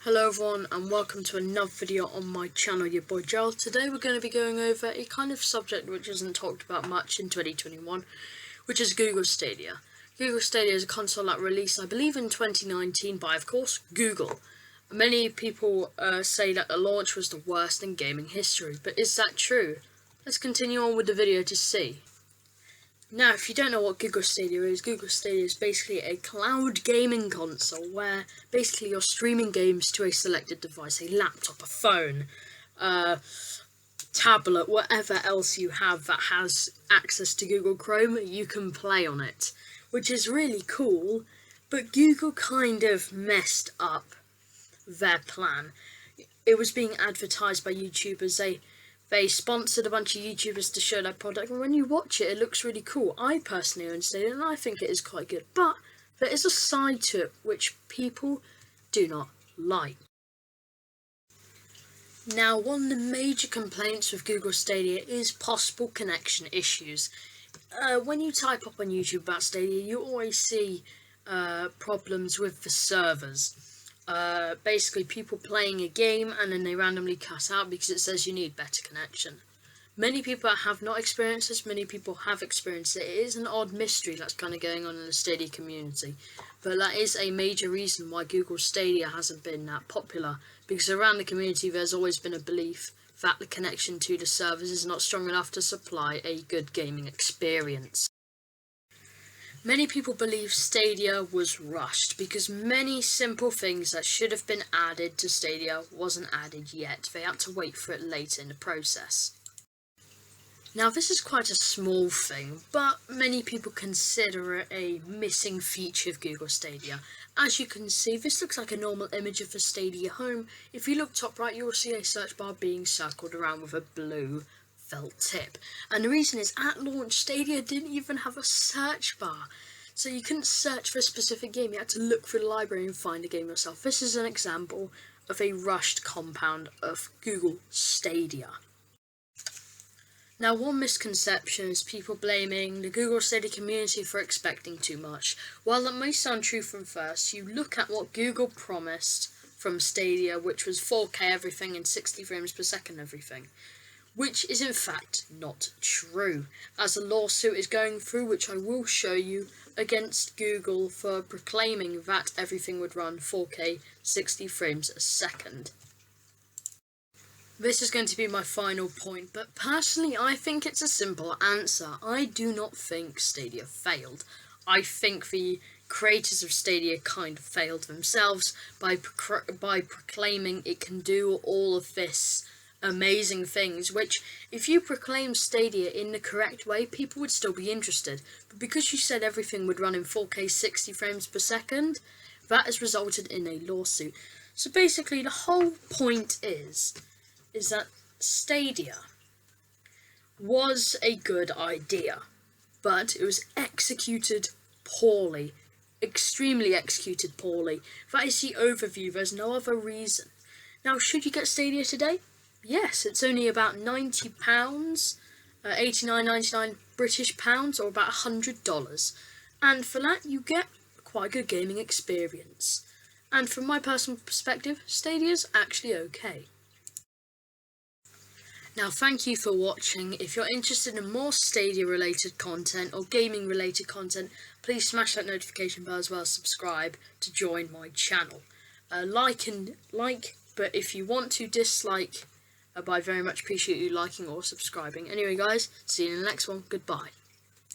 Hello everyone and welcome to another video on my channel, your boy Joel. Today we're going to be going over a kind of subject which isn't talked about much in 2021, which is Google Stadia. Google Stadia is a console that released, I believe, in 2019 by, of course, Google. Many people say that the launch was the worst in gaming history, but is that true? Let's continue on with the video to see. Now, if you don't know what Google Stadia is basically a cloud gaming console where basically you're streaming games to a selected device, a laptop, a phone, tablet, whatever else you have that has access to Google Chrome, you can play on it, which is really cool, but Google kind of messed up their plan. It was being advertised by YouTubers. They sponsored a bunch of YouTubers to show their product, and when you watch it, it looks really cool. I personally own Stadia, and I think it is quite good, but there is a side to it which people do not like. Now, one of the major complaints with Google Stadia is possible connection issues. When you type up on YouTube about Stadia, you always see problems with the servers. Basically people playing a game and then they randomly cut out because it says you need better connection. Many people have not experienced this, many people have experienced it. It is an odd mystery that's kind of going on in the Stadia community, but that is a major reason why Google Stadia hasn't been that popular, because around the community there's always been a belief that the connection to the servers is not strong enough to supply a good gaming experience. Many people believe Stadia was rushed because many simple things that should have been added to Stadia wasn't added yet. They had to wait for it later in the process. Now, this is quite a small thing, but many people consider it a missing feature of Google Stadia. As you can see, this looks like a normal image of the Stadia home. If you look top right, you will see a search bar being circled around with a blue felt tip, and the reason is at launch Stadia didn't even have a search bar, so you couldn't search for a specific game. You had to look through the library and find a game yourself. This is an example of a rushed compound of Google Stadia. Now, one misconception is people blaming the Google Stadia community for expecting too much. While that may sound true from first, you look at what Google promised from Stadia, which was 4K everything and 60 frames per second everything, which is in fact not true, as a lawsuit is going through, which I will show you, against Google for proclaiming that everything would run 4K 60 frames a second. This is going to be my final point, but personally I think it's a simple answer. I do not think Stadia failed. I think the creators of Stadia kind of failed themselves by proclaiming it can do all of this amazing things, which if you proclaim Stadia in the correct way, people would still be interested. But because you said everything would run in 4K 60 frames per second, that has resulted in a lawsuit. So basically the whole point is that Stadia was a good idea, but it was executed poorly, extremely executed poorly. That is the overview, there's no other reason. Now, should you get Stadia today? Yes, it's only about £90, 89.99 British pounds, or about $100. And for that, you get quite a good gaming experience. And from my personal perspective, Stadia's actually okay. Now, thank you for watching. If you're interested in more Stadia-related content or gaming-related content, please smash that notification bell as well as subscribe to join my channel. Like, but if you want to dislike, but I very much appreciate you liking or subscribing. Anyway guys, see you in the next one. Goodbye.